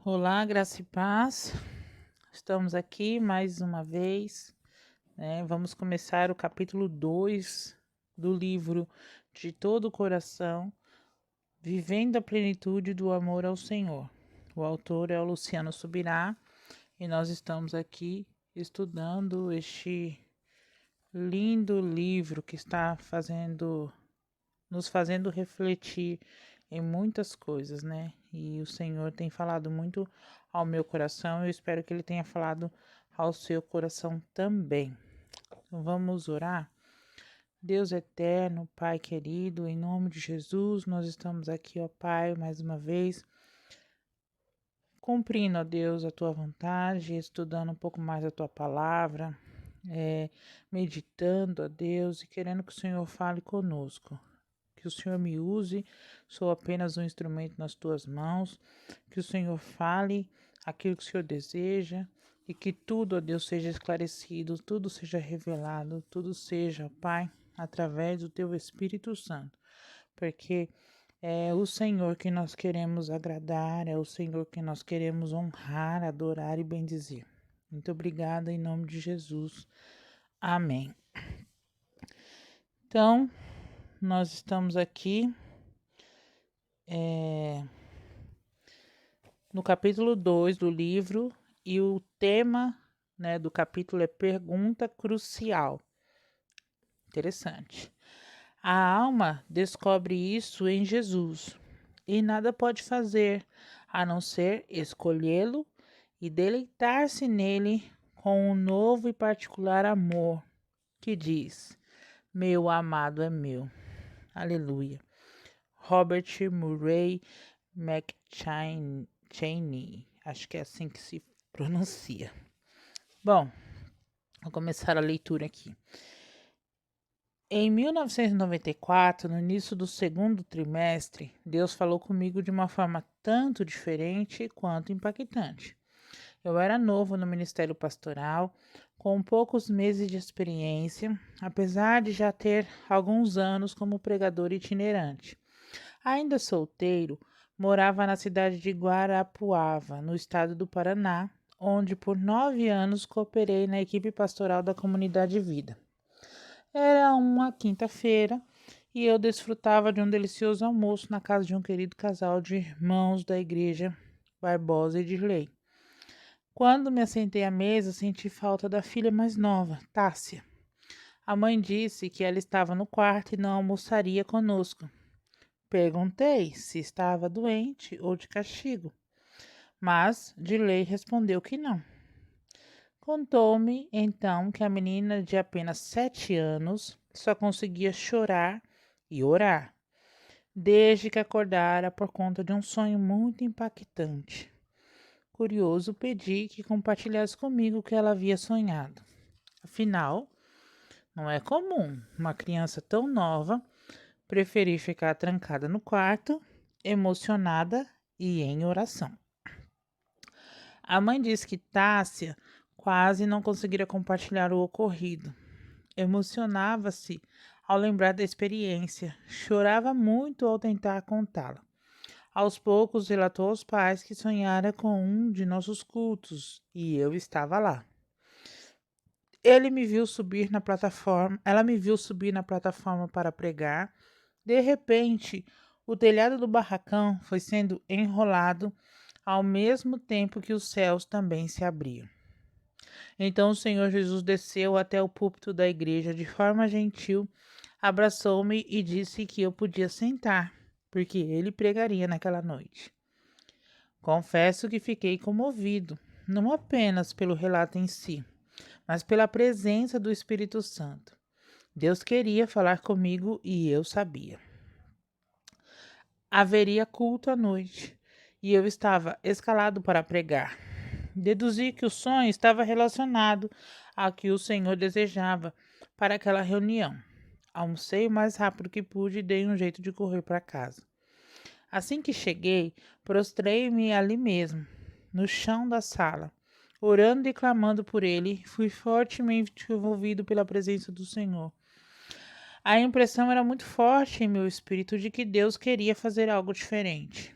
Olá, graça e paz. Estamos aqui mais uma vez, né? Vamos começar o capítulo 2 do livro De Todo o Coração, Vivendo a Plenitude do Amor ao Senhor. O autor é o Luciano Subirá e nós estamos aqui estudando este lindo livro que está nos fazendo refletir em muitas coisas, né? E o Senhor tem falado muito ao meu coração. Eu espero que Ele tenha falado ao seu coração também. Então, vamos orar? Deus eterno, Pai querido, em nome de Jesus, nós estamos aqui, ó Pai, mais uma vez, cumprindo, ó Deus, a Tua vontade, estudando um pouco mais a Tua palavra, meditando, ó Deus, e querendo que o Senhor fale conosco. Que o Senhor me use, sou apenas um instrumento nas tuas mãos, que o Senhor fale aquilo que o Senhor deseja e que tudo, ó Deus, seja esclarecido, tudo seja revelado, tudo seja, Pai, através do teu Espírito Santo, porque é o Senhor que nós queremos agradar, é o Senhor que nós queremos honrar, adorar e bendizer. Muito obrigada em nome de Jesus. Amém. Então, nós estamos aqui no capítulo 2 do livro e o tema, né, do capítulo é pergunta crucial. Interessante. A alma descobre isso em Jesus e nada pode fazer a não ser escolhê-lo e deleitar-se nele com um novo e particular amor que diz: meu amado é meu. Aleluia. Robert Murray McCheyne, acho que é assim que se pronuncia. Bom, vou começar a leitura aqui. Em 1994, no início do segundo trimestre, Deus falou comigo de uma forma tanto diferente quanto impactante. Eu era novo no ministério pastoral, com poucos meses de experiência, apesar de já ter alguns anos como pregador itinerante. Ainda solteiro, morava na cidade de Guarapuava, no estado do Paraná, onde por 9 anos cooperei na equipe pastoral da Comunidade Vida. Era uma quinta-feira e eu desfrutava de um delicioso almoço na casa de um querido casal de irmãos da igreja Barbosa e Dirley. Quando me assentei à mesa, senti falta da filha mais nova, Tássia. A mãe disse que ela estava no quarto e não almoçaria conosco. Perguntei se estava doente ou de castigo, mas Dirley respondeu que não. Contou-me, então, que a menina de apenas 7 anos só conseguia chorar e orar, desde que acordara por conta de um sonho muito impactante. Curioso, pedi que compartilhasse comigo o que ela havia sonhado. Afinal, não é comum uma criança tão nova preferir ficar trancada no quarto, emocionada e em oração. A mãe disse que Tássia quase não conseguira compartilhar o ocorrido. Emocionava-se ao lembrar da experiência, chorava muito ao tentar contá-la. Aos poucos relatou aos pais que sonhara com um de nossos cultos e eu estava lá. Ela me viu subir na plataforma para pregar. De repente, o telhado do barracão foi sendo enrolado ao mesmo tempo que os céus também se abriam. Então o Senhor Jesus desceu até o púlpito da igreja de forma gentil, abraçou-me e disse que eu podia sentar, porque ele pregaria naquela noite. Confesso que fiquei comovido, não apenas pelo relato em si, mas pela presença do Espírito Santo. Deus queria falar comigo e eu sabia. Haveria culto à noite e eu estava escalado para pregar. Deduzi que o sonho estava relacionado ao que o Senhor desejava para aquela reunião. Almocei o mais rápido que pude e dei um jeito de correr para casa. Assim que cheguei, prostrei-me ali mesmo, no chão da sala, orando e clamando por ele, fui fortemente envolvido pela presença do Senhor. A impressão era muito forte em meu espírito de que Deus queria fazer algo diferente.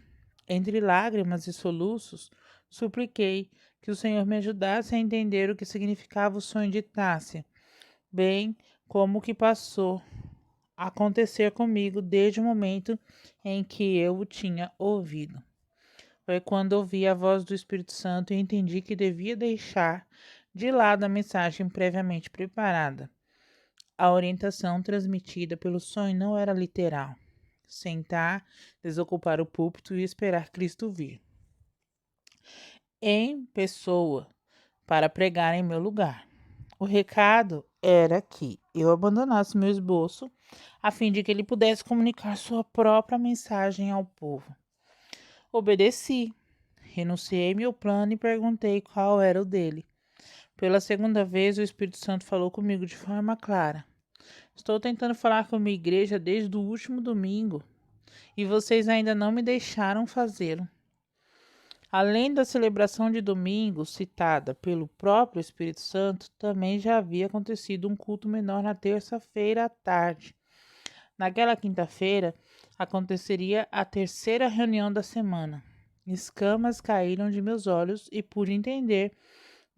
Entre lágrimas e soluços, supliquei que o Senhor me ajudasse a entender o que significava o sonho de Tássia, bem como o que passou a acontecer comigo desde o momento em que eu o tinha ouvido. Foi quando ouvi a voz do Espírito Santo e entendi que devia deixar de lado a mensagem previamente preparada. A orientação transmitida pelo sonho não era literal. Sentar, desocupar o púlpito e esperar Cristo vir em pessoa para pregar em meu lugar. O recado era que eu abandonasse meu esboço a fim de que ele pudesse comunicar sua própria mensagem ao povo. Obedeci, renunciei meu plano e perguntei qual era o dele. Pela segunda vez, o Espírito Santo falou comigo de forma clara. Estou tentando falar com a minha igreja desde o último domingo e vocês ainda não me deixaram fazê-lo. Além da celebração de domingo citada pelo próprio Espírito Santo, também já havia acontecido um culto menor na terça-feira à tarde. Naquela quinta-feira, aconteceria a terceira reunião da semana. Escamas caíram de meus olhos e pude entender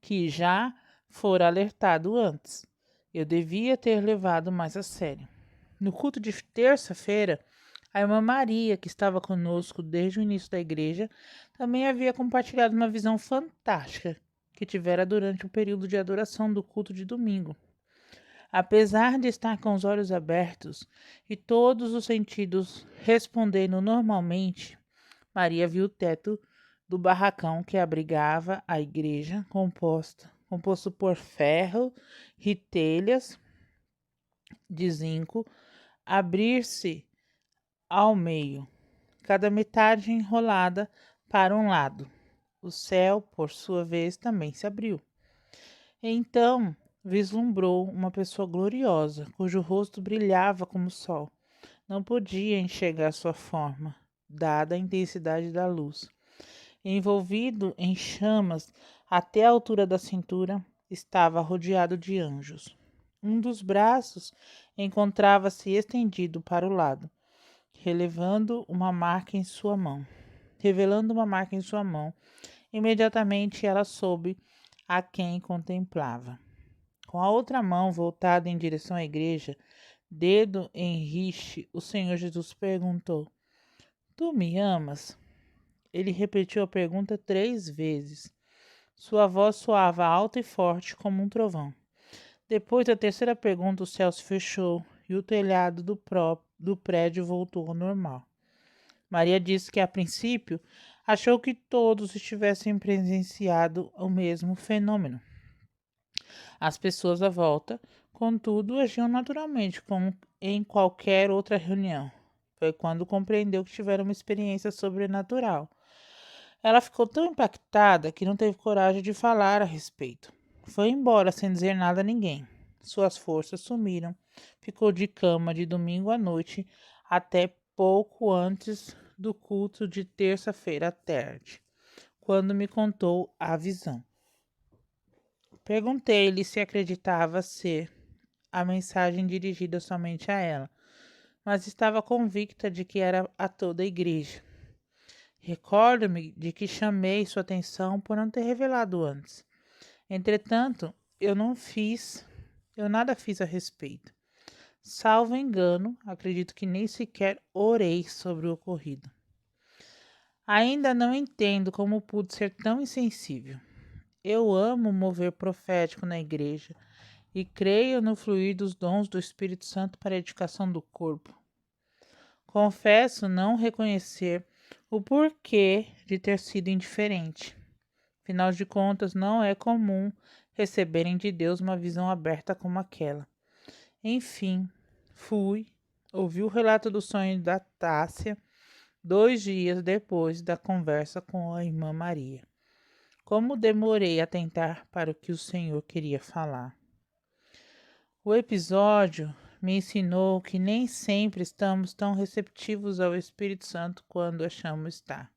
que já fora alertado antes. Eu devia ter levado mais a sério. No culto de terça-feira, a irmã Maria, que estava conosco desde o início da igreja, também havia compartilhado uma visão fantástica que tivera durante o período de adoração do culto de domingo. Apesar de estar com os olhos abertos e todos os sentidos respondendo normalmente, Maria viu o teto do barracão que abrigava a igreja, composto por ferro e telhas de zinco, abrir-se ao meio, cada metade enrolada para um lado. O céu, por sua vez, também se abriu. Então vislumbrou uma pessoa gloriosa, cujo rosto brilhava como o sol. Não podia enxergar sua forma, dada a intensidade da luz. Envolvido em chamas até a altura da cintura, estava rodeado de anjos. Um dos braços encontrava-se estendido para o lado, revelando uma marca em sua mão. Imediatamente ela soube a quem contemplava. Com a outra mão voltada em direção à igreja, dedo em riste, o Senhor Jesus perguntou: Tu me amas? Ele repetiu a pergunta 3 vezes. Sua voz soava alta e forte como um trovão. Depois da terceira pergunta, o céu se fechou e o telhado do prédio voltou ao normal. Maria disse que, a princípio, achou que todos estivessem presenciado o mesmo fenômeno. As pessoas à volta, contudo, agiam naturalmente, como em qualquer outra reunião. Foi quando compreendeu que tiveram uma experiência sobrenatural. Ela ficou tão impactada que não teve coragem de falar a respeito. Foi embora sem dizer nada a ninguém. Suas forças sumiram. Ficou de cama de domingo à noite até pouco antes do culto de terça-feira à tarde, quando me contou a visão. Perguntei-lhe se acreditava ser a mensagem dirigida somente a ela, mas estava convicta de que era a toda a igreja. Recordo-me de que chamei sua atenção por não ter revelado antes. Entretanto, eu nada fiz a respeito. Salvo engano, acredito que nem sequer orei sobre o ocorrido. Ainda não entendo como pude ser tão insensível. Eu amo o mover profético na igreja e creio no fluir dos dons do Espírito Santo para a edificação do corpo. Confesso não reconhecer o porquê de ter sido indiferente. Afinal de contas, não é comum receberem de Deus uma visão aberta como aquela. Enfim, ouvi o relato do sonho da Tássia 2 dias depois da conversa com a irmã Maria. Como demorei a atentar para o que o Senhor queria falar. O episódio me ensinou que nem sempre estamos tão receptivos ao Espírito Santo quando achamos estar.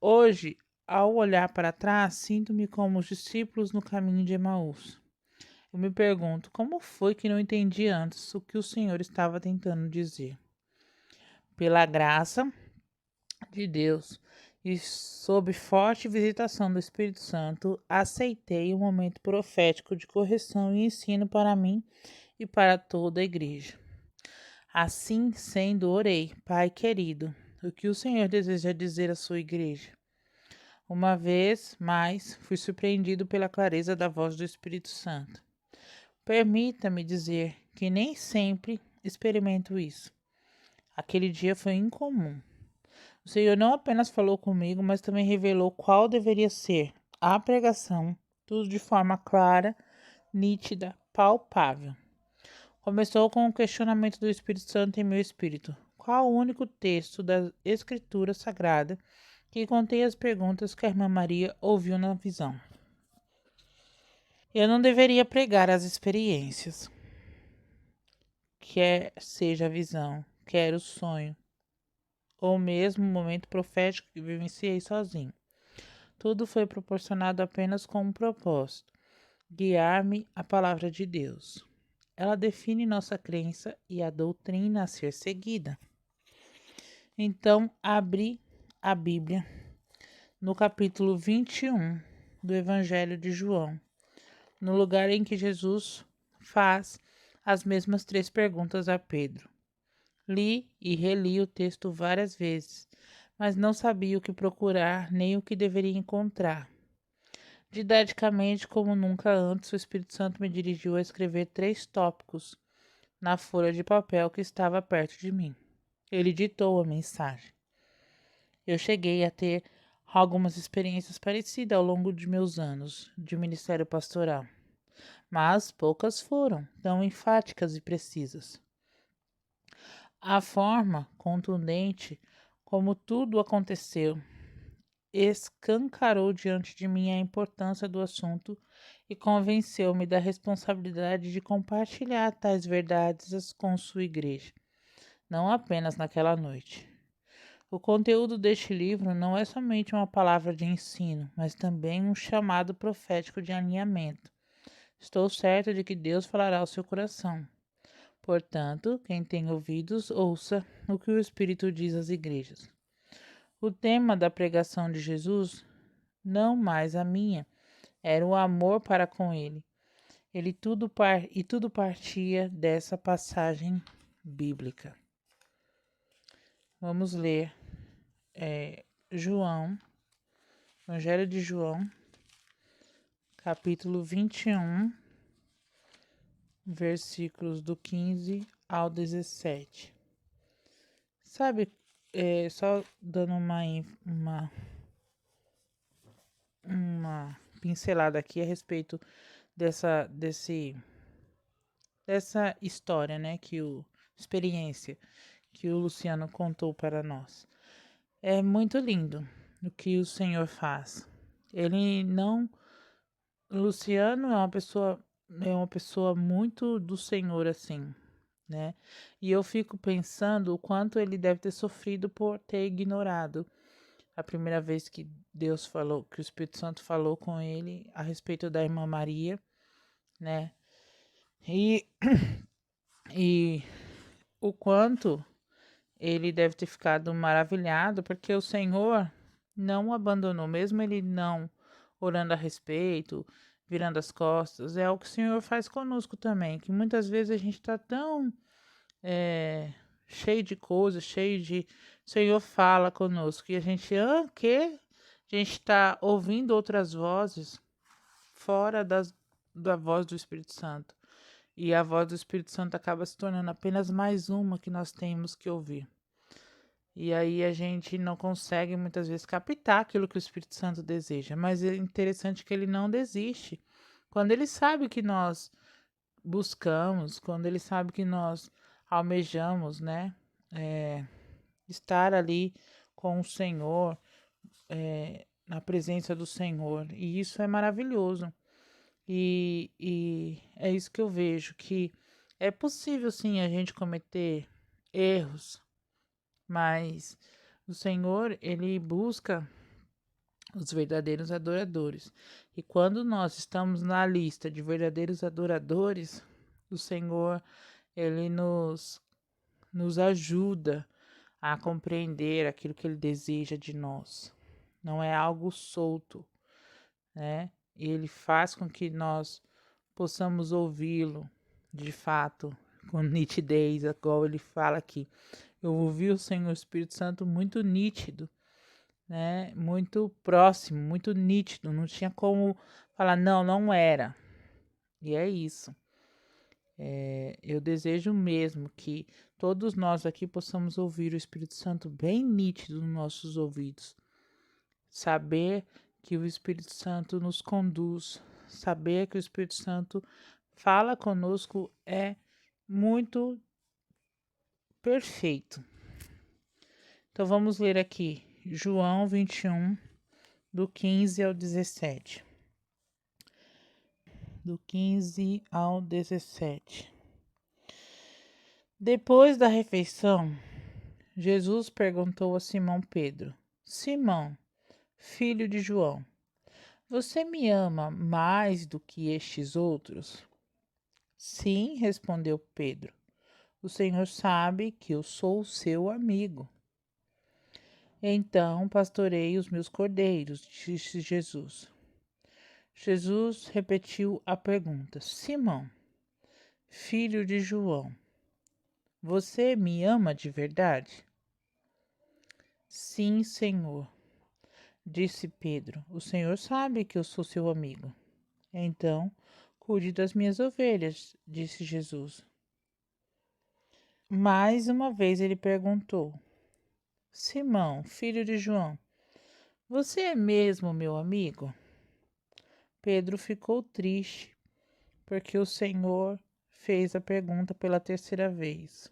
Hoje, ao olhar para trás, sinto-me como os discípulos no caminho de Emaús. Eu me pergunto como foi que não entendi antes o que o Senhor estava tentando dizer. Pela graça, de Deus e sob forte visitação do Espírito Santo, aceitei o momento profético de correção e ensino para mim e para toda a igreja. Assim sendo, orei, Pai querido, o que o Senhor deseja dizer à sua igreja? Uma vez mais, fui surpreendido pela clareza da voz do Espírito Santo. Permita-me dizer que nem sempre experimento isso. Aquele dia foi incomum. O Senhor não apenas falou comigo, mas também revelou qual deveria ser a pregação, tudo de forma clara, nítida, palpável. Começou com o questionamento do Espírito Santo em meu espírito. Qual o único texto da Escritura Sagrada que contém as perguntas que a irmã Maria ouviu na visão? Eu não deveria pregar as experiências, quer seja a visão, quer o sonho, ou mesmo o momento profético que vivenciei sozinho. Tudo foi proporcionado apenas com um propósito: guiar-me à palavra de Deus. Ela define nossa crença e a doutrina a ser seguida. Então, abri a Bíblia no capítulo 21 do Evangelho de João, no lugar em que Jesus faz as mesmas 3 perguntas a Pedro. Li e reli o texto várias vezes, mas não sabia o que procurar nem o que deveria encontrar. Didaticamente, como nunca antes, o Espírito Santo me dirigiu a escrever 3 tópicos na folha de papel que estava perto de mim. Ele ditou a mensagem. Eu cheguei a ter algumas experiências parecidas ao longo de meus anos de ministério pastoral, mas poucas foram tão enfáticas e precisas. A forma contundente como tudo aconteceu escancarou diante de mim a importância do assunto e convenceu-me da responsabilidade de compartilhar tais verdades com sua igreja, não apenas naquela noite. O conteúdo deste livro não é somente uma palavra de ensino, mas também um chamado profético de alinhamento. Estou certo de que Deus falará ao seu coração. Portanto, quem tem ouvidos, ouça o que o Espírito diz às igrejas. O tema da pregação de Jesus, não mais a minha, era o amor para com ele. Tudo partia dessa passagem bíblica. Vamos ler João, Evangelho de João, capítulo 21, versículos do 15 ao 17. Sabe, só dando uma pincelada aqui a respeito dessa história, né, experiência que o Luciano contou para nós. É muito lindo o que o Senhor faz. Luciano é uma pessoa muito do Senhor, assim, né? E eu fico pensando o quanto ele deve ter sofrido por ter ignorado a primeira vez que Deus falou, que o Espírito Santo falou com ele a respeito da irmã Maria, né? E, e o quanto ele deve ter ficado maravilhado, porque o Senhor não o abandonou, mesmo ele não orando a respeito, virando as costas. É o que o Senhor faz conosco também, que muitas vezes a gente está tão cheio de coisas, O Senhor fala conosco e a gente, que? A gente está ouvindo outras vozes fora da voz do Espírito Santo. E a voz do Espírito Santo acaba se tornando apenas mais uma que nós temos que ouvir. E aí a gente não consegue muitas vezes captar aquilo que o Espírito Santo deseja. Mas é interessante que ele não desiste. Quando ele sabe que nós buscamos, quando ele sabe que nós almejamos, né? Estar ali com o Senhor, na presença do Senhor. E isso é maravilhoso. E é isso que eu vejo, que é possível sim a gente cometer erros, mas o Senhor, ele busca os verdadeiros adoradores. E quando nós estamos na lista de verdadeiros adoradores, o Senhor, ele nos ajuda a compreender aquilo que Ele deseja de nós. Não é algo solto, né? E Ele faz com que nós possamos ouvi-lo de fato, com nitidez, igual Ele fala aqui. Eu ouvi o Senhor Espírito Santo muito nítido, né? Muito próximo, muito nítido. Não tinha como falar, não, não era. E é isso. Eu desejo mesmo que todos nós aqui possamos ouvir o Espírito Santo bem nítido nos nossos ouvidos. Saber que o Espírito Santo nos conduz, saber que o Espírito Santo fala conosco é muito perfeito. Então vamos ler aqui João 21, do 15 ao 17. Do 15 ao 17. Depois da refeição, Jesus perguntou a Simão Pedro: Simão, filho de João, você me ama mais do que estes outros? Sim, respondeu Pedro. O Senhor sabe que eu sou seu amigo. Então pastorei os meus cordeiros, disse Jesus. Jesus repetiu a pergunta: Simão, filho de João, você me ama de verdade? Sim, Senhor, disse Pedro. O Senhor sabe que eu sou seu amigo. Então, cuide das minhas ovelhas, disse Jesus. Mais uma vez ele perguntou: Simão, filho de João, você é mesmo meu amigo? Pedro ficou triste, porque o Senhor fez a pergunta pela terceira vez.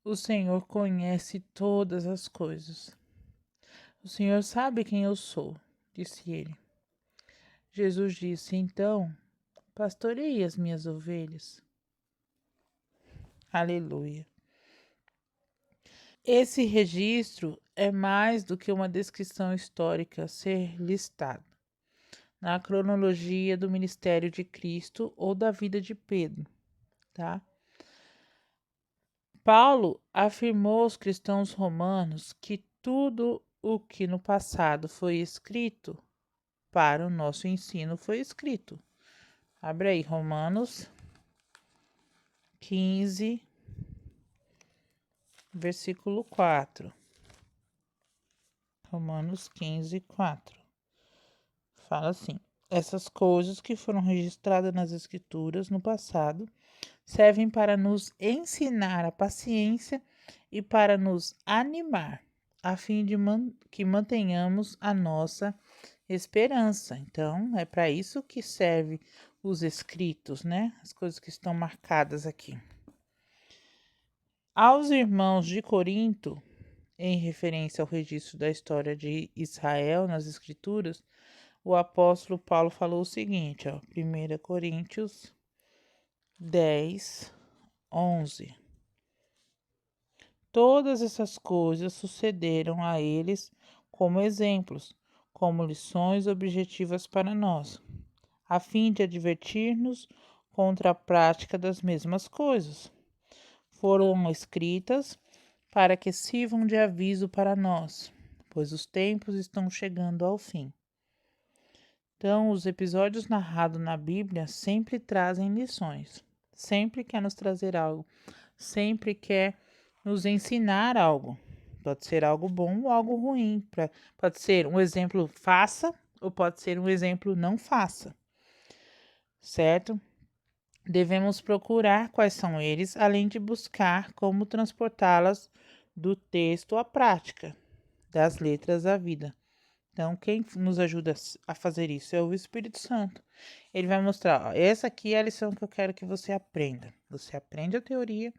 O Senhor conhece todas as coisas. O Senhor sabe quem eu sou, disse ele. Jesus disse: Então, pastorei as minhas ovelhas. Aleluia. Esse registro é mais do que uma descrição histórica a ser listada na cronologia do ministério de Cristo ou da vida de Pedro, tá? Paulo afirmou aos cristãos romanos que tudo o que no passado foi escrito para o nosso ensino foi escrito. Abre aí, Romanos 15, versículo 4. Romanos 15, 4. Fala assim: essas coisas que foram registradas nas Escrituras no passado servem para nos ensinar a paciência e para nos animar, a fim de que mantenhamos a nossa esperança. Então, é para isso que serve os escritos, né? As coisas que estão marcadas aqui. Aos irmãos de Corinto, em referência ao registro da história de Israel nas Escrituras, o apóstolo Paulo falou o seguinte, 1 Coríntios 10, 11. Todas essas coisas sucederam a eles como exemplos, como lições objetivas para nós, a fim de advertir-nos contra a prática das mesmas coisas. Foram escritas para que sirvam de aviso para nós, pois os tempos estão chegando ao fim. Então, os episódios narrados na Bíblia sempre trazem lições, sempre quer nos trazer algo, sempre quer nos ensinar algo. Pode ser algo bom ou algo ruim. Pode ser um exemplo faça ou pode ser um exemplo não faça. Certo? Devemos procurar quais são eles, além de buscar como transportá-las do texto à prática, das letras à vida. Então, quem nos ajuda a fazer isso é o Espírito Santo. Ele vai mostrar, essa aqui é a lição que eu quero que você aprenda. Você aprende a teoria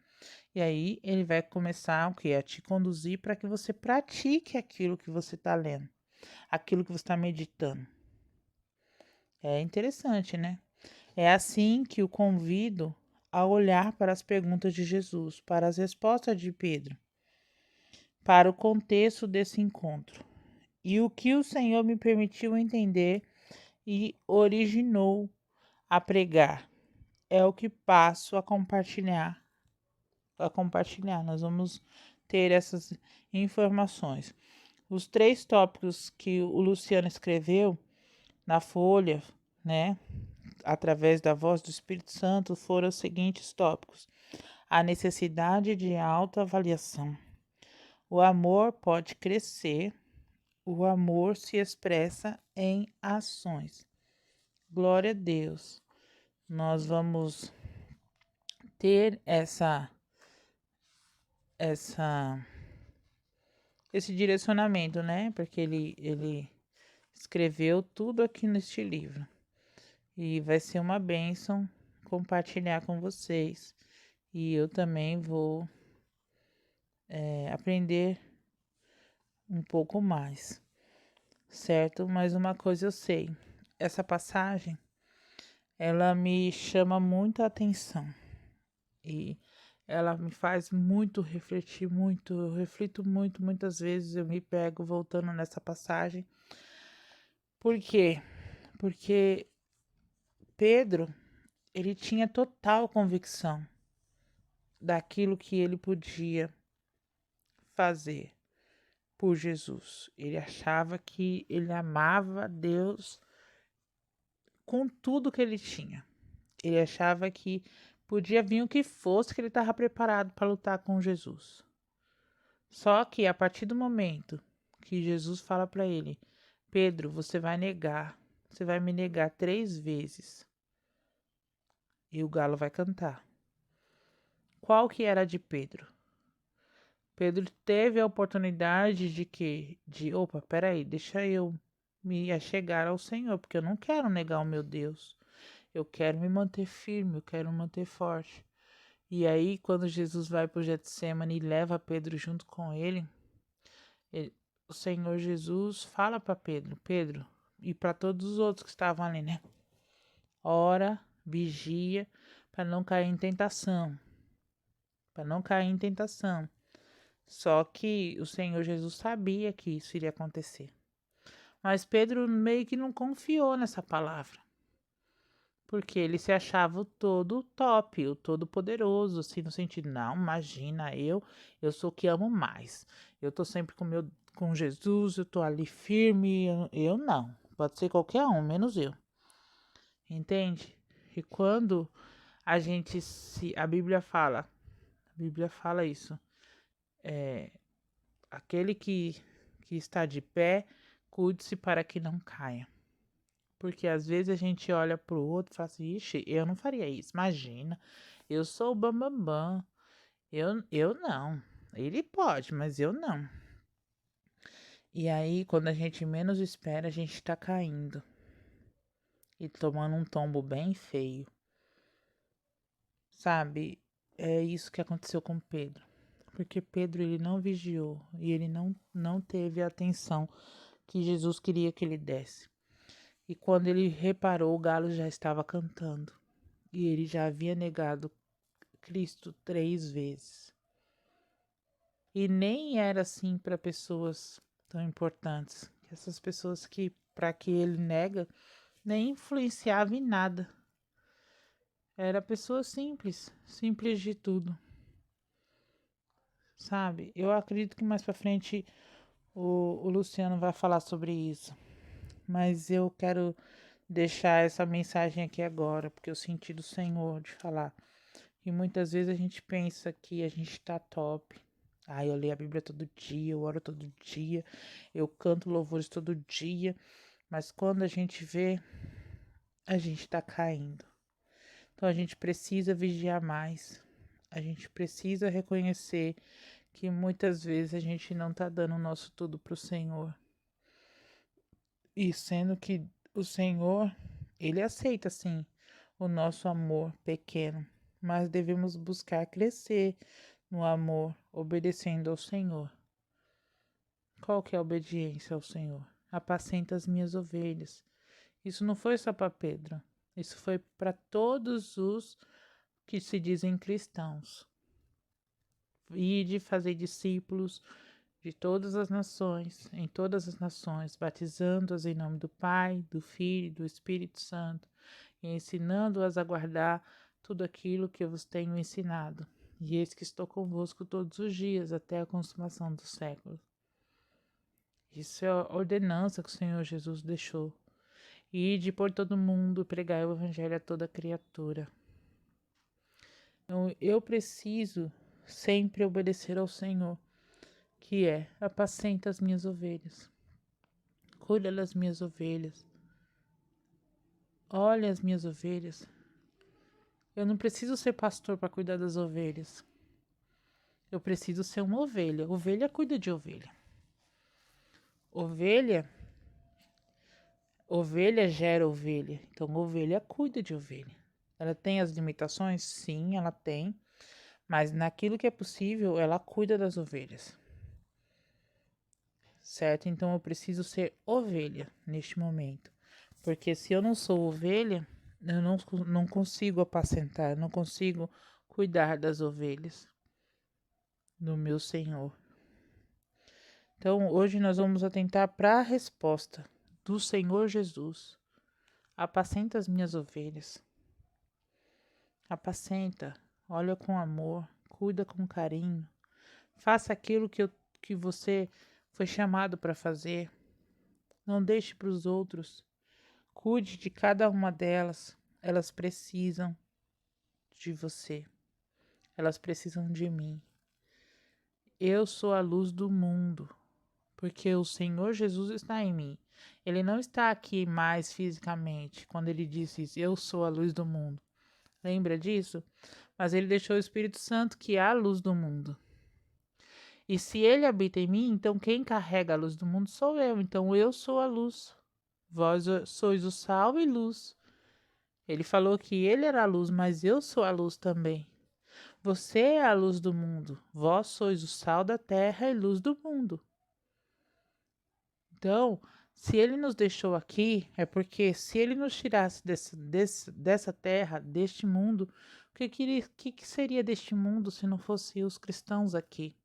e aí ele vai começar a te conduzir para que você pratique aquilo que você está lendo, aquilo que você está meditando. É interessante, né? É assim que o convido a olhar para as perguntas de Jesus, para as respostas de Pedro, para o contexto desse encontro. E o que o Senhor me permitiu entender e originou a pregar é o que passo a compartilhar. Nós vamos ter essas informações. Os 3 tópicos que o Luciano escreveu na folha, né, através da voz do Espírito Santo, foram os seguintes tópicos: a necessidade de autoavaliação. O amor pode crescer, o amor se expressa em ações. Glória a Deus. Nós vamos ter esse direcionamento, né? Porque ele escreveu tudo aqui neste livro. E vai ser uma bênção compartilhar com vocês. E eu também vou aprender um pouco mais, certo? Mas uma coisa eu sei, essa passagem, ela me chama muito a atenção e ela me faz muito refletir, muito, eu reflito muito, muitas vezes eu me pego voltando nessa passagem. Por quê? Porque Pedro, ele tinha total convicção daquilo que ele podia fazer por Jesus. Ele achava que ele amava Deus com tudo que ele tinha. Ele achava que podia vir o que fosse, que ele estava preparado para lutar com Jesus. Só que a partir do momento que Jesus fala para ele: Pedro, você vai me negar 3 vezes e o galo vai cantar. Qual que era de Pedro? Pedro teve a oportunidade opa, peraí, deixa eu me achegar ao Senhor, porque eu não quero negar o meu Deus. Eu quero me manter firme, eu quero me manter forte. E aí, quando Jesus vai para o Getsemane e leva Pedro junto com ele, o Senhor Jesus fala para Pedro, e para todos os outros que estavam ali, né? Ora, vigia, para não cair em tentação. Para não cair em tentação. Só que o Senhor Jesus sabia que isso iria acontecer. Mas Pedro meio que não confiou nessa palavra. Porque ele se achava o todo top, o todo poderoso, assim, no sentido, não, imagina, eu sou o que amo mais. Eu tô sempre com Jesus, eu tô ali firme, eu não. Pode ser qualquer um, menos eu. Entende? E quando a Bíblia fala isso, aquele que está de pé, cuide-se para que não caia. Porque às vezes a gente olha pro outro e fala assim, ixi, eu não faria isso, imagina, eu sou o bambambam, eu não, ele pode, mas eu não. E aí, quando a gente menos espera, a gente tá caindo e tomando um tombo bem feio, sabe? É isso que aconteceu com Pedro, porque Pedro, ele não vigiou e ele não teve a atenção que Jesus queria que ele desse. E quando ele reparou, o galo já estava cantando. E ele já havia negado Cristo 3 vezes. E nem era assim para pessoas tão importantes. Essas pessoas que, para que ele nega, nem influenciava em nada. Era pessoa simples, simples de tudo. Sabe? Eu acredito que mais para frente o Luciano vai falar sobre isso. Mas eu quero deixar essa mensagem aqui agora, porque eu senti do Senhor de falar. E muitas vezes a gente pensa que a gente tá top. Eu leio a Bíblia todo dia, eu oro todo dia, eu canto louvores todo dia. Mas quando a gente vê, a gente tá caindo. Então a gente precisa vigiar mais. A gente precisa reconhecer que muitas vezes a gente não tá dando o nosso tudo pro Senhor. E sendo que o Senhor, Ele aceita sim o nosso amor pequeno, mas devemos buscar crescer no amor, obedecendo ao Senhor. Qual que é a obediência ao Senhor? Apacenta as minhas ovelhas. Isso não foi só para Pedro, isso foi para todos os que se dizem cristãos. Ide fazer discípulos de todas as nações, em todas as nações, batizando-as em nome do Pai, do Filho e do Espírito Santo, e ensinando-as a guardar tudo aquilo que eu vos tenho ensinado. e eis que estou convosco todos os dias, até a consumação dos séculos. Isso é a ordenança que o Senhor Jesus deixou. Ide por todo mundo, pregai o evangelho a toda criatura. Então, eu preciso sempre obedecer ao Senhor, que é: apacenta as minhas ovelhas, cuida das minhas ovelhas, olha as minhas ovelhas. Eu não preciso ser pastor para cuidar das ovelhas. Eu preciso ser uma ovelha. Ovelha cuida de ovelha. Ovelha gera ovelha. Então, ovelha cuida de ovelha. Ela tem as limitações? Sim, ela tem. Mas naquilo que é possível, ela cuida das ovelhas. Certo? Então, eu preciso ser ovelha neste momento. Porque se eu não sou ovelha, eu não consigo apacentar, não consigo cuidar das ovelhas do meu Senhor. Então, hoje nós vamos atentar para a resposta do Senhor Jesus. Apacenta as minhas ovelhas. Apacenta, olha com amor, cuida com carinho. Faça aquilo que você foi chamado para fazer. Não deixe para os outros. Cuide de cada uma delas. Elas precisam de você. Elas precisam de mim. Eu sou a luz do mundo, porque o Senhor Jesus está em mim. Ele não está aqui mais fisicamente, quando ele disse isso: eu sou a luz do mundo. Lembra disso? Mas ele deixou o Espírito Santo, que é a luz do mundo. E se ele habita em mim, então quem carrega a luz do mundo sou eu. Então eu sou a luz. Vós sois o sal e luz. Ele falou que ele era a luz, mas eu sou a luz também. Você é a luz do mundo. Vós sois o sal da terra e luz do mundo. Então, se ele nos deixou aqui, é porque se ele nos tirasse dessa terra, deste mundo, o que seria deste mundo se não fosse os cristãos aqui?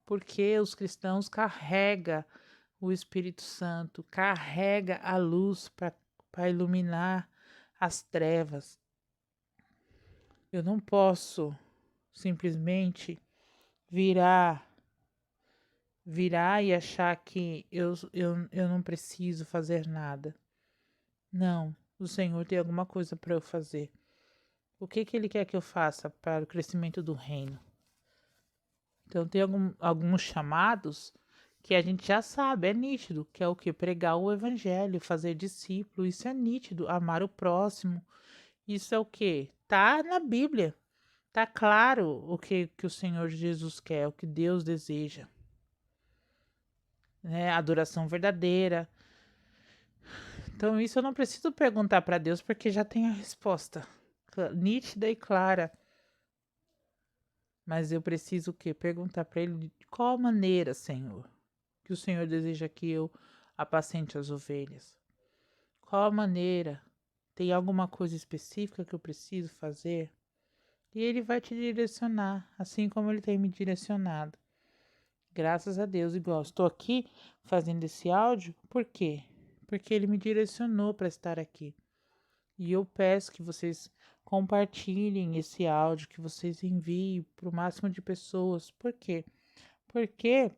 Porque os cristãos carregam o Espírito Santo, carrega a luz para iluminar as trevas. Eu não posso simplesmente virar e achar que eu não preciso fazer nada. Não, o Senhor tem alguma coisa para eu fazer. O que Ele quer que eu faça para o crescimento do reino? Então tem alguns chamados que a gente já sabe, é nítido, que é o que? Pregar o evangelho, fazer discípulo, isso é nítido, amar o próximo, isso é o que? Tá na Bíblia, tá claro o que o Senhor Jesus quer, o que Deus deseja, né? Adoração verdadeira. Então isso eu não preciso perguntar para Deus, porque já tem a resposta, nítida e clara. Mas eu preciso o quê? Perguntar para Ele de qual maneira, Senhor, que o Senhor deseja que eu apacente as ovelhas. Qual a maneira? Tem alguma coisa específica que eu preciso fazer? E Ele vai te direcionar, assim como Ele tem me direcionado. Graças a Deus, igual estou aqui fazendo esse áudio, por quê? Porque Ele me direcionou para estar aqui. E eu peço que vocês compartilhem esse áudio, que vocês enviem para o máximo de pessoas. Por quê? Porque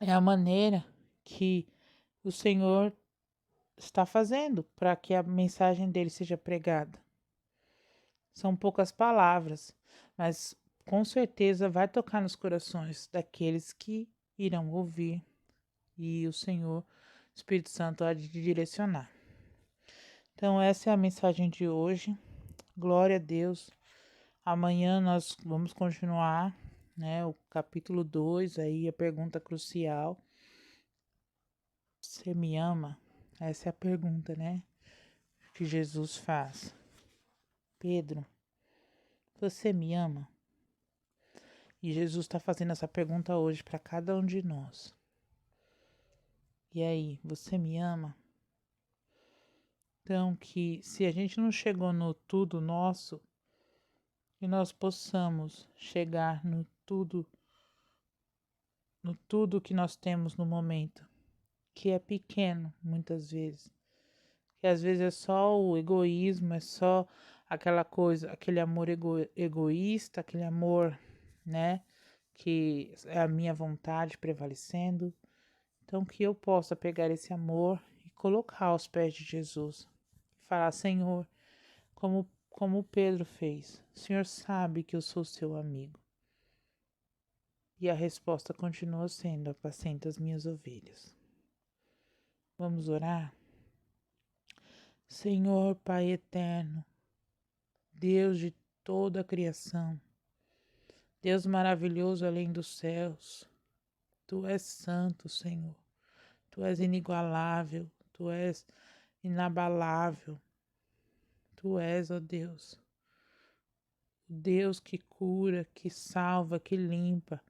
é a maneira que o Senhor está fazendo para que a mensagem dele seja pregada. São poucas palavras, mas com certeza vai tocar nos corações daqueles que irão ouvir, e o Senhor, Espírito Santo, há de direcionar. Então essa é a mensagem de hoje. Glória a Deus. Amanhã nós vamos continuar, né, o capítulo 2, aí a pergunta crucial. Você me ama? Essa é a pergunta, né, que Jesus faz. Pedro, você me ama? E Jesus está fazendo essa pergunta hoje para cada um de nós. E aí, você me ama? Então, que se a gente não chegou no tudo nosso, que nós possamos chegar no tudo que nós temos no momento, que é pequeno muitas vezes, que às vezes é só o egoísmo, é só aquela coisa, aquele amor egoísta, aquele amor, né, que é a minha vontade prevalecendo. Então, que eu possa pegar esse amor e colocar aos pés de Jesus. Falar, Senhor, como Pedro fez, o Senhor sabe que eu sou seu amigo. E a resposta continua sendo: apacenta as minhas ovelhas. Vamos orar? Senhor Pai eterno, Deus de toda a criação, Deus maravilhoso além dos céus, Tu és santo, Senhor. Tu és inigualável, Tu és inabalável. Tu és, ó Deus, o Deus que cura, que salva, que limpa,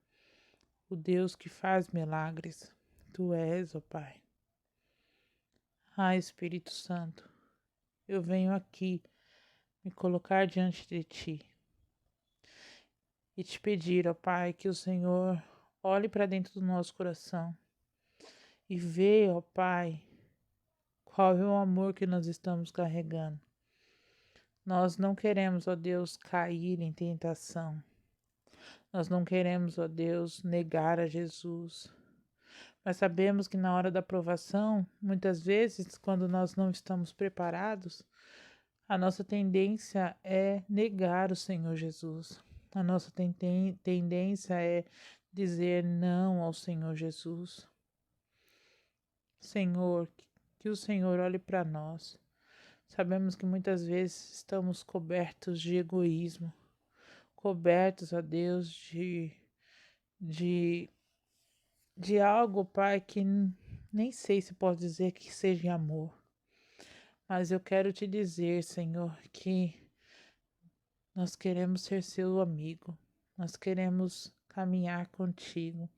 o Deus que faz milagres. Tu és, ó Pai. Ah, Espírito Santo, eu venho aqui me colocar diante de Ti e te pedir, ó Pai, que o Senhor olhe para dentro do nosso coração e vê, ó Pai, qual é o amor que nós estamos carregando. Nós não queremos, ó Deus, cair em tentação. Nós não queremos, ó Deus, negar a Jesus. Mas sabemos que na hora da provação, muitas vezes, quando nós não estamos preparados, a nossa tendência é negar o Senhor Jesus. A nossa tendência é dizer não ao Senhor Jesus. Senhor, que o Senhor olhe para nós. Sabemos que muitas vezes estamos cobertos de egoísmo, cobertos, ó Deus, de, de algo, Pai, que nem sei se posso dizer que seja amor. Mas eu quero te dizer, Senhor, que nós queremos ser seu amigo, nós queremos caminhar contigo,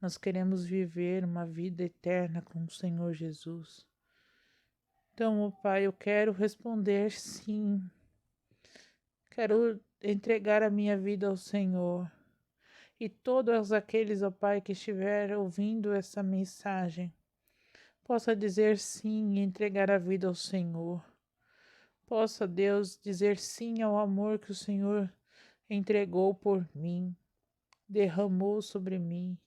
nós queremos viver uma vida eterna com o Senhor Jesus. Então, ó Pai, eu quero responder sim. Quero entregar a minha vida ao Senhor. E todos aqueles, ó Pai, que estiver ouvindo essa mensagem, possa dizer sim e entregar a vida ao Senhor. Possa, Deus, dizer sim ao amor que o Senhor entregou por mim, derramou sobre mim.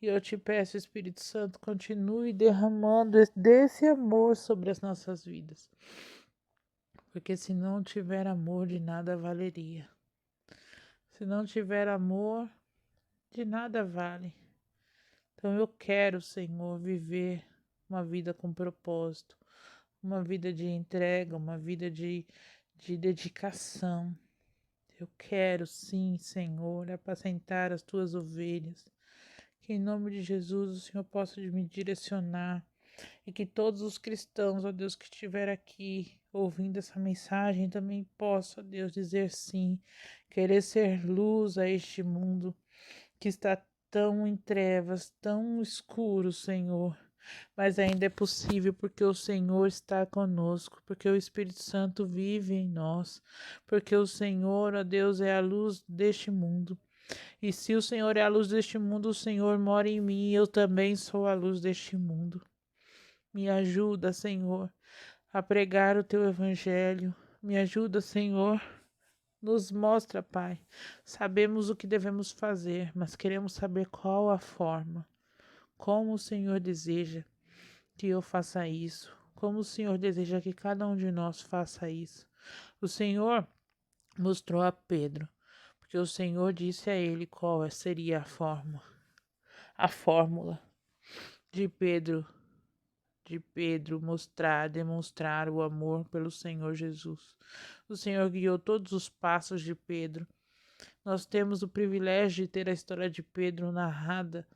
E eu te peço, Espírito Santo, continue derramando desse amor sobre as nossas vidas. Porque se não tiver amor, de nada valeria. Se não tiver amor, de nada vale. Então eu quero, Senhor, viver uma vida com propósito, uma vida de entrega, uma vida de dedicação. Eu quero, sim, Senhor, apacentar as tuas ovelhas. Que em nome de Jesus o Senhor possa me direcionar e que todos os cristãos, ó Deus, que estiver aqui ouvindo essa mensagem também possam, ó Deus, dizer sim, querer ser luz a este mundo que está tão em trevas, tão escuro, Senhor. Mas ainda é possível porque o Senhor está conosco, porque o Espírito Santo vive em nós, porque o Senhor, ó Deus, é a luz deste mundo. E se o Senhor é a luz deste mundo, o Senhor mora em mim e eu também sou a luz deste mundo. Me ajuda, Senhor, a pregar o teu evangelho. Me ajuda, Senhor. Nos mostra, Pai. Sabemos o que devemos fazer, mas queremos saber qual a forma. Como o Senhor deseja que eu faça isso. Como o Senhor deseja que cada um de nós faça isso. O Senhor mostrou a Pedro, porque o Senhor disse a ele qual seria a fórmula de Pedro demonstrar o amor pelo Senhor Jesus. O Senhor guiou todos os passos de Pedro. Nós temos o privilégio de ter a história de Pedro narrada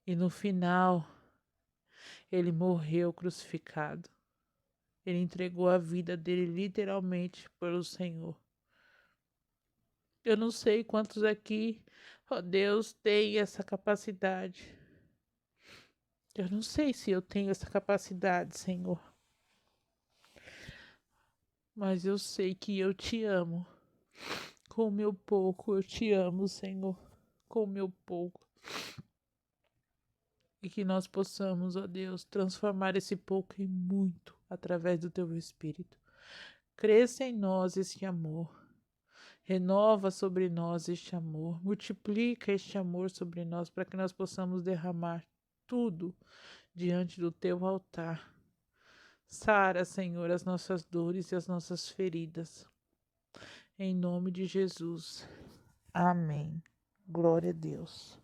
e no final ele morreu crucificado. Ele entregou a vida dele literalmente pelo Senhor. Eu não sei quantos aqui, ó Deus, têm essa capacidade. Eu não sei se eu tenho essa capacidade, Senhor. Mas eu sei que eu te amo. Com o meu pouco, eu te amo, Senhor. Com o meu pouco. E que nós possamos, ó Deus, transformar esse pouco em muito através do teu Espírito. Cresça em nós este amor. Renova sobre nós este amor. Multiplica este amor sobre nós para que nós possamos derramar tudo diante do teu altar. Sara, Senhor, as nossas dores e as nossas feridas. Em nome de Jesus. Amém. Glória a Deus.